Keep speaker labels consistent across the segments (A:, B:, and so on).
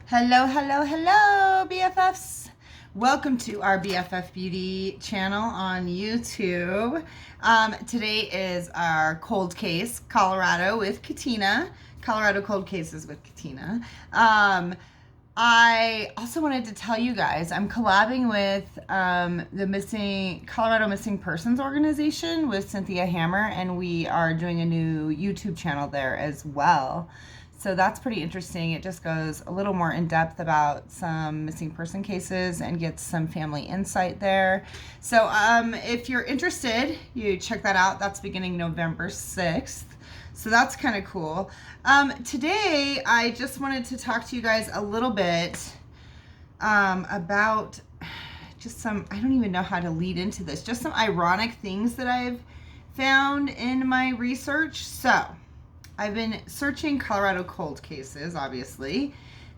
A: Hello, hello, hello, BFFs. Welcome to our BFF Beauty channel on YouTube. Today is our cold case, Colorado with Ctina. Colorado cold cases with Ctina. I also wanted to tell you guys I'm collabing with the Colorado Missing Persons organization with Cynthia Hammer, and we are doing a new YouTube channel there as well. So that's pretty interesting. It just goes a little more in depth about some missing person cases and gets some family insight there. So if you're interested, you check that out. That's beginning November 6th. So that's kind of cool. Today, I just wanted to talk to you guys a little bit about just some, I don't even know how to lead into this, just some ironic things that I've found in my research. So I've been searching Colorado cold cases, obviously,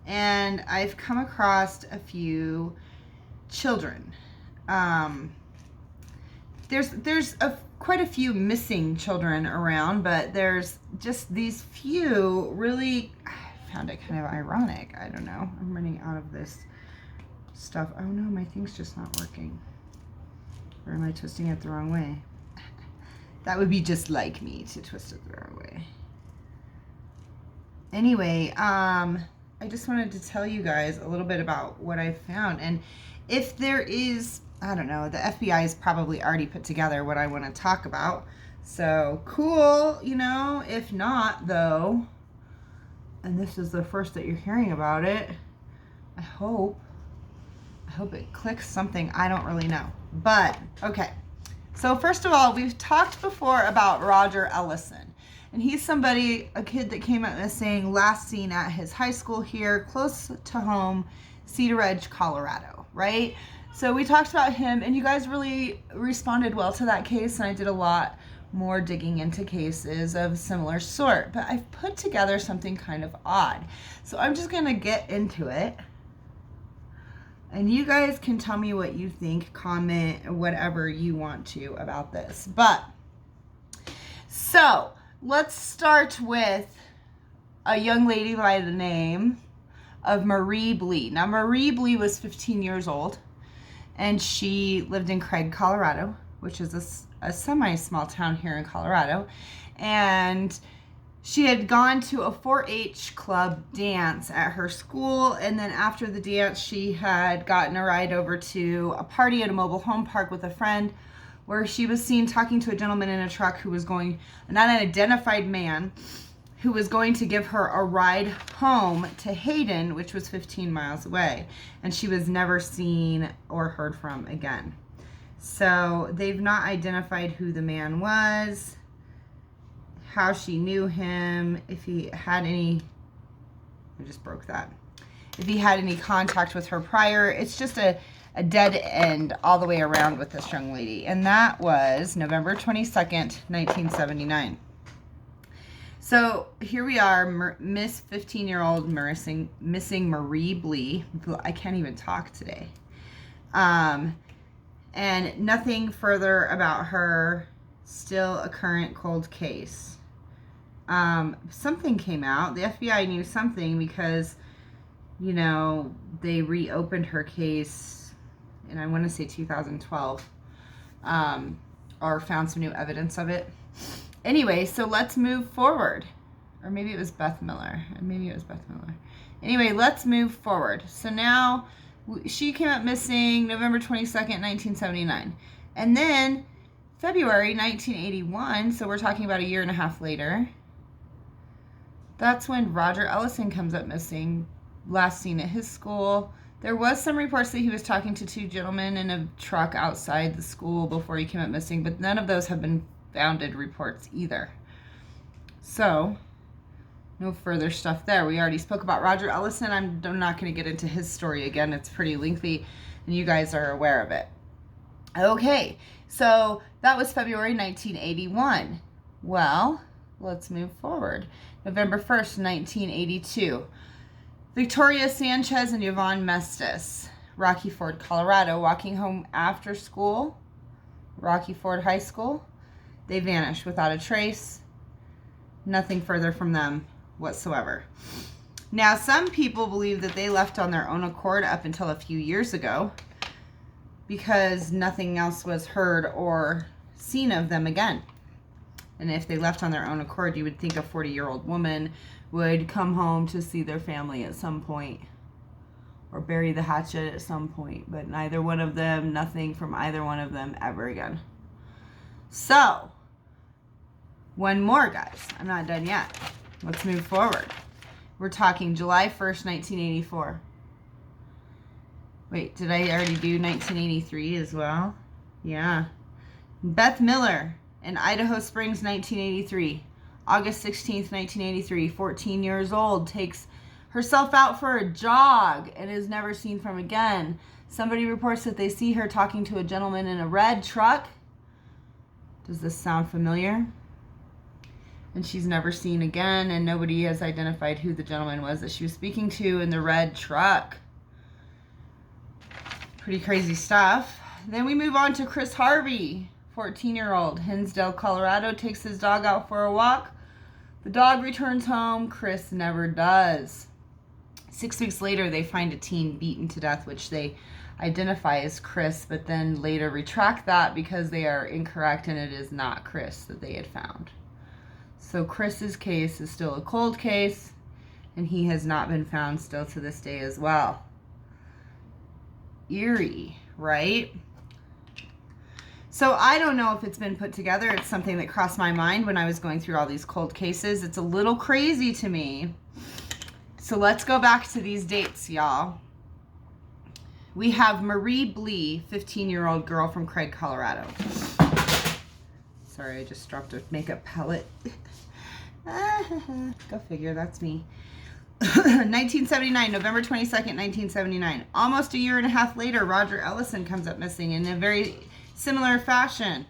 A: and I've come across a few children. There's quite a few missing children around, but there's just these few really, I found it kind of ironic. I don't know. I'm running out of this stuff. Oh no, my thing's just not working. Or am I twisting it the wrong way? That would be just like me to twist it the wrong way. Anyway, I just wanted to tell you guys a little bit about what I found. And if there is, I don't know, the FBI has probably already put together what I want to talk about. So cool, you know. If not, though, and this is the first that you're hearing about it, I hope it clicks something. I don't really know. But, okay. So first of all, we've talked before about Roger Ellison. And he's a kid that came up missing, last seen at his high school here, close to home, Cedar Ridge, Colorado, right? So we talked about him, and you guys really responded well to that case, and I did a lot more digging into cases of similar sort. But I've put together something kind of odd. So I'm just going to get into it. And you guys can tell me what you think, comment, whatever you want to about this. But, so let's start with a young lady by the name of Marie Blee. Now, Marie Blee was 15 years old, and she lived in Craig, Colorado, which is a semi-small town here in Colorado. And she had gone to a 4-H club dance at her school, and then after the dance, she had gotten a ride over to a party at a mobile home park with a friend, where she was seen talking to a gentleman in a truck who was going, an unidentified man, who was going to give her a ride home to Hayden, which was 15 miles away. And she was never seen or heard from again. So they've not identified who the man was, how she knew him, if he had any, I just broke that, if he had any contact with her prior. It's just a dead end all the way around with this young lady. And that was November 22nd, 1979. So here we are, Miss 15-year-old missing Marie Blee. I can't even talk today. And nothing further about her, still a current cold case. Something came out. The FBI knew something because, you know, they reopened her case, and I want to say 2012, or found some new evidence of it. Anyway, so let's move forward. Or maybe it was Beth Miller. Anyway, let's move forward. So now, she came up missing November 22nd, 1979. And then, February 1981, so we're talking about a year and a half later, that's when Roger Ellison comes up missing, last seen at his school. There was some reports that he was talking to two gentlemen in a truck outside the school before he came up missing, but none of those have been founded reports either. So, no further stuff there. We already spoke about Roger Ellison. I'm not going to get into his story again. It's pretty lengthy, and you guys are aware of it. Okay, so that was February 1981. Well, let's move forward. November 1st, 1982. Victoria Sanchez and Yvonne Mestis, Rocky Ford, Colorado, walking home after school, Rocky Ford High School. They vanished without a trace. Nothing further from them whatsoever. Now, some people believe that they left on their own accord up until a few years ago because nothing else was heard or seen of them again. And if they left on their own accord, you would think a 40-year-old woman would come home to see their family at some point or bury the hatchet at some point. But neither one of them, nothing from either one of them ever again. So, one more, guys. I'm not done yet. Let's move forward. We're talking July 1st, 1984. Wait, did I already do 1983 as well? Yeah. Beth Miller in Idaho Springs, 1983. August 16th, 1983. 14 years old. Takes herself out for a jog and is never seen from again. Somebody reports that they see her talking to a gentleman in a red truck. Does this sound familiar? And she's never seen again, and nobody has identified who the gentleman was that she was speaking to in the red truck. Pretty crazy stuff. Then we move on to Chris Harvey, 14-year-old, Hinsdale, Colorado, takes his dog out for a walk. The dog returns home. Chris never does. 6 weeks later, they find a teen beaten to death, which they identify as Chris, but then later retract that because they are incorrect and it is not Chris that they had found. So Chris's case is still a cold case, and he has not been found still to this day as well. Eerie, right? So I don't know if it's been put together. It's something that crossed my mind when I was going through all these cold cases. It's a little crazy to me. So let's go back to these dates, y'all. We have Marie Blee, 15-year-old girl from Craig, Colorado. Sorry, I just dropped a makeup palette. Go figure, that's me. 1979, November 22nd, 1979. Almost a year and a half later, Roger Ellison comes up missing in a very similar fashion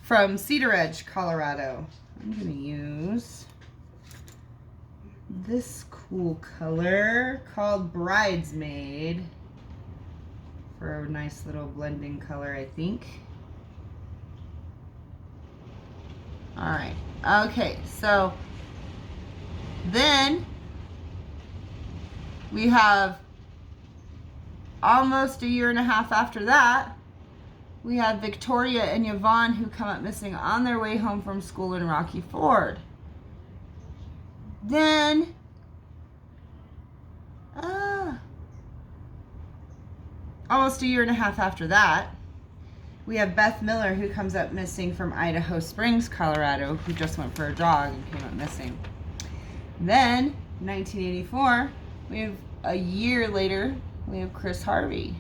A: from Cedar Edge, Colorado. I'm going to use this cool color called Bridesmaid for a nice little blending color, I think. All right. Okay, so then we have almost a year and a half after that, we have Victoria and Yvonne who come up missing on their way home from school in Rocky Ford. Then, almost a year and a half after that, we have Beth Miller who comes up missing from Idaho Springs, Colorado, who just went for a jog and came up missing. Then, 1984, we have a year later, we have Chris Harvey,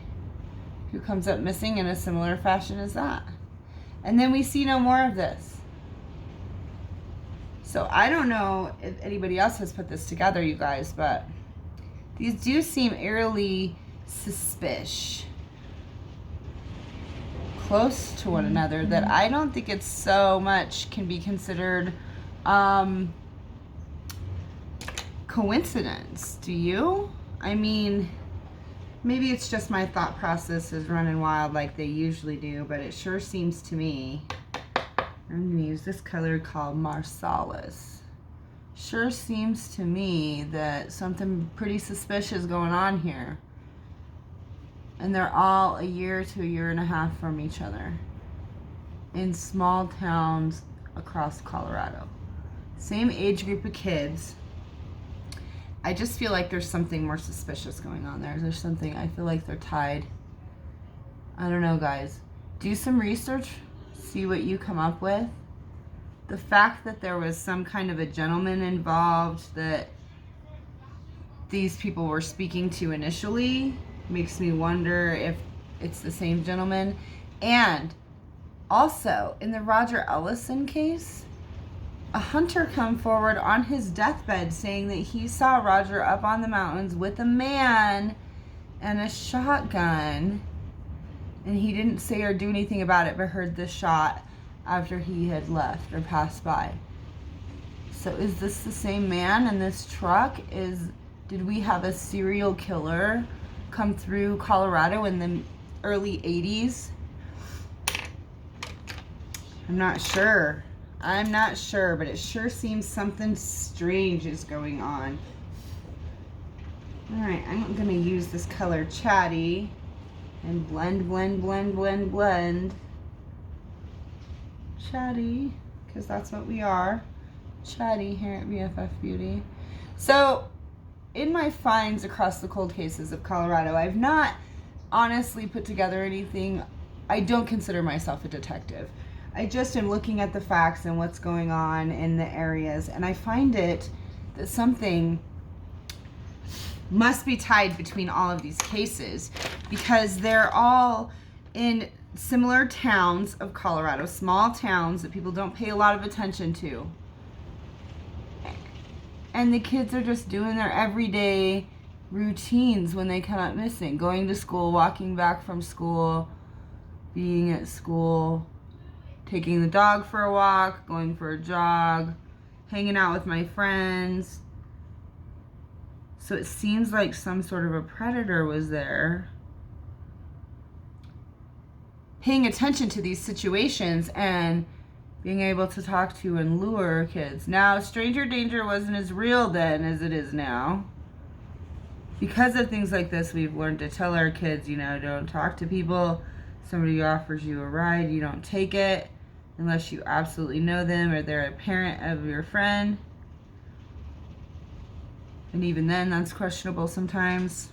A: who comes up missing in a similar fashion as that. And then we see no more of this. So I don't know if anybody else has put this together, you guys, but these do seem eerily suspicious, close to one another, that I don't think it's so much can be considered coincidence. Do you? I mean, maybe it's just my thought process is running wild like they usually do, but it sure seems to me, I'm going to use this color called Marsalis. Sure seems to me that something pretty suspicious going on here. And they're all a year to a year and a half from each other in small towns across Colorado. Same age group of kids. I just feel like there's something more suspicious going on there. There's something, I feel like they're tied. I don't know, guys. Do some research. See what you come up with. The fact that there was some kind of a gentleman involved that these people were speaking to initially makes me wonder if it's the same gentleman. And also, in the Roger Ellison case, a hunter come forward on his deathbed saying that he saw Roger up on the mountains with a man and a shotgun, and he didn't say or do anything about it, but heard the shot after he had left or passed by. So is this the same man in this truck? Did we have a serial killer come through Colorado in the early 80s? I'm not sure. I'm not sure, but it sure seems something strange is going on. All right, I'm going to use this color Chatty and blend, blend, blend, blend, blend. Chatty, because that's what we are. Chatty here at BFF Beauty. So, in my finds across the cold cases of Colorado, I've not honestly put together anything. I don't consider myself a detective. I just am looking at the facts and what's going on in the areas, and I find it that something must be tied between all of these cases, because they're all in similar towns of Colorado, small towns that people don't pay a lot of attention to. And the kids are just doing their everyday routines when they come up missing. Going to school, walking back from school, being at school, taking the dog for a walk, going for a jog, hanging out with my friends. So it seems like some sort of a predator was there, paying attention to these situations and being able to talk to and lure kids. Now, stranger danger wasn't as real then as it is now. Because of things like this, we've learned to tell our kids, you know, don't talk to people. Somebody offers you a ride, you don't take it unless you absolutely know them or they're a parent of your friend. And even then, that's questionable sometimes.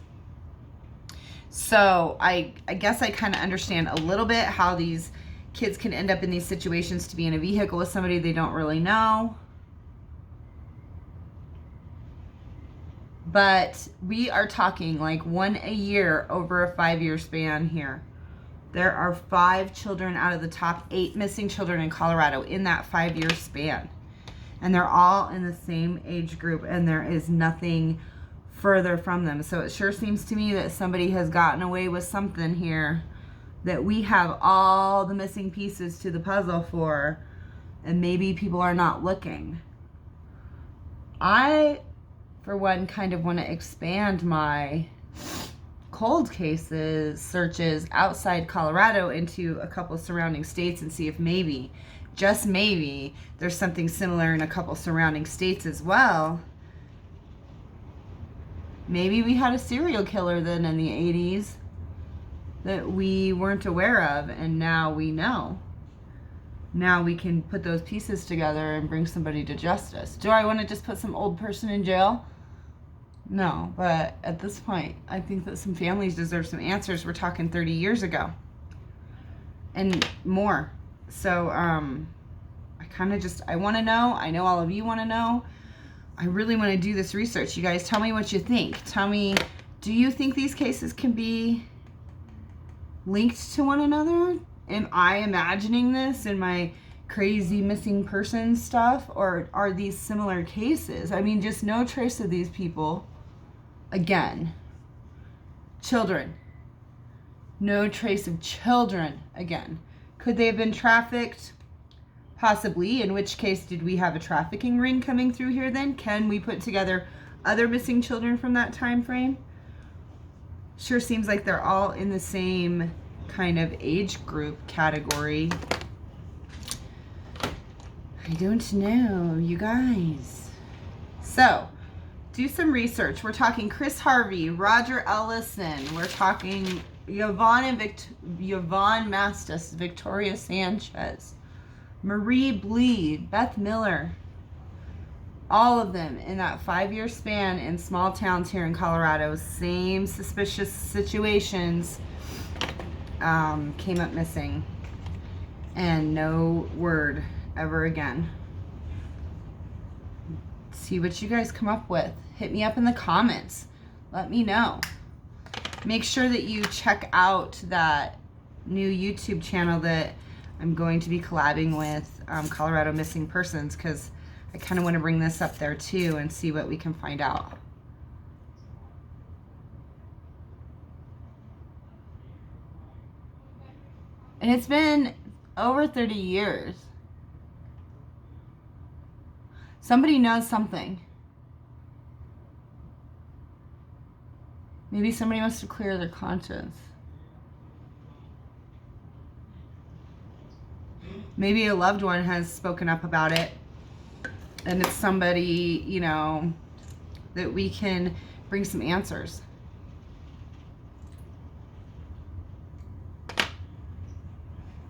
A: So I guess I kind of understand a little bit how these kids can end up in these situations, to be in a vehicle with somebody they don't really know. But we are talking like one a year over a 5-year span here. There are 5 children out of the top 8 missing children in Colorado in that 5-year span. And they're all in the same age group, and there is nothing further from them. So it sure seems to me that somebody has gotten away with something here that we have all the missing pieces to the puzzle for, and maybe people are not looking. I, for one, kind of want to expand my cold cases searches outside Colorado into a couple surrounding states and see if maybe, just maybe, there's something similar in a couple surrounding states as well. Maybe we had a serial killer then in the 80s that we weren't aware of, and now we know. Now we can put those pieces together and bring somebody to justice. Do I want to just put some old person in jail? No, but at this point, I think that some families deserve some answers. We're talking 30 years ago and more. So I want to know. I know all of you want to know. I really want to do this research. You guys tell me what you think. Tell me, do you think these cases can be linked to one another? Am I imagining this in my crazy missing person stuff, or are these similar cases? I mean, just no trace of these people. Again, children. No trace of children again. Could they have been trafficked? Possibly. In which case, did we have a trafficking ring coming through here then? Can we put together other missing children from that time frame? Sure seems like they're all in the same kind of age group category. I don't know, you guys. So, do some research. We're talking Chris Harvey, Roger Ellison. We're talking Yvonne Mastis, Victoria Sanchez, Marie Bleed, Beth Miller. All of them in that 5-year span in small towns here in Colorado. Same suspicious situations came up missing. And no word ever again. See what you guys come up with. Hit me up in the comments. Let me know. Make sure that you check out that new YouTube channel that I'm going to be collabing with Colorado Missing Persons, because I kind of want to bring this up there too and see what we can find out. And it's been over 30 years. Somebody knows something. Maybe somebody wants to clear their conscience. Maybe a loved one has spoken up about it, and it's somebody, you know, that we can bring some answers.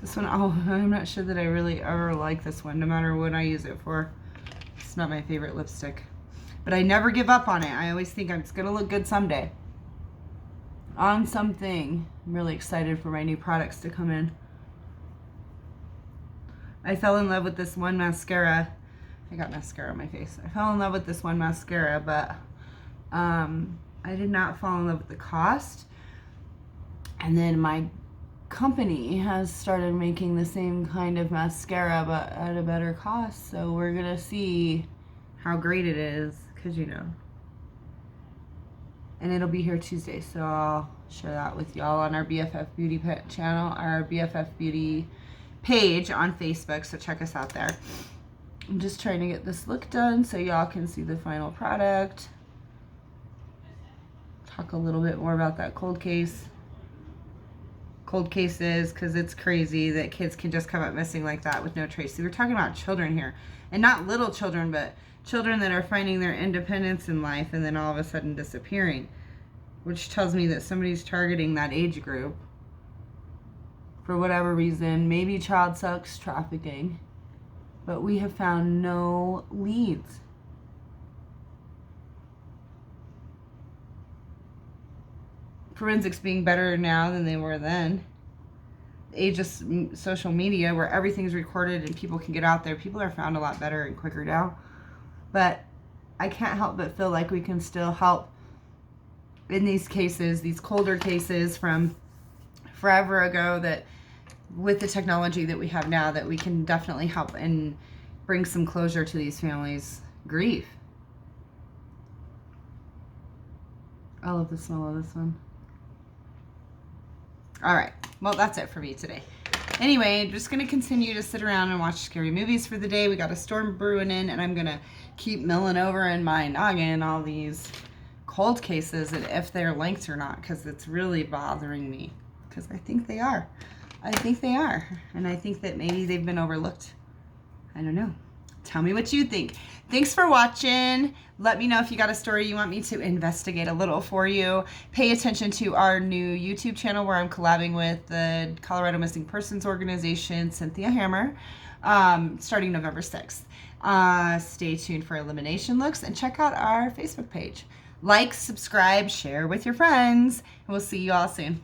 A: This one, oh, I'm not sure that I really ever like this one, no matter what I use it for. It's not my favorite lipstick. But I never give up on it. I always think it's going to look good someday. On something. I'm really excited for my new products to come in. I fell in love with this one mascara. I got mascara on my face. I fell in love with this one mascara, but I did not fall in love with the cost. And then my company has started making the same kind of mascara, but at a better cost. So we're going to see how great it is, because, you know. And it'll be here Tuesday, so I'll share that with y'all on our BFF Beauty channel, our BFF Beauty page on Facebook, so check us out there. I'm just trying to get this look done so y'all can see the final product. Talk a little bit more about that cold cases, because it's crazy that kids can just come up missing like that with no trace. So we're talking about children here, and not little children, but children that are finding their independence in life and then all of a sudden disappearing, which tells me that somebody's targeting that age group for whatever reason, maybe child sex trafficking, but we have found no leads. Forensics being better now than they were then. The age of social media, where everything's recorded and people can get out there, people are found a lot better and quicker now. But I can't help but feel like we can still help in these cases, these colder cases from forever ago, that with the technology that we have now, that we can definitely help and bring some closure to these families' grief. I love the smell of this one. All right, well, that's it for me today. Anyway, just going to continue to sit around and watch scary movies for the day. We got a storm brewing in, and I'm going to keep milling over in my noggin all these cold cases and if they're linked or not, because it's really bothering me, because I think they are. I think they are, and I think that maybe they've been overlooked. I don't know. Tell me what you think. Thanks for watching. Let me know if you got a story you want me to investigate a little for you. Pay attention to our new YouTube channel where I'm collabing with the Colorado Missing Persons Organization, Cynthia Hammer, starting November 6th. Stay tuned for elimination looks, and check out our Facebook page. Like, subscribe, share with your friends, and we'll see you all soon.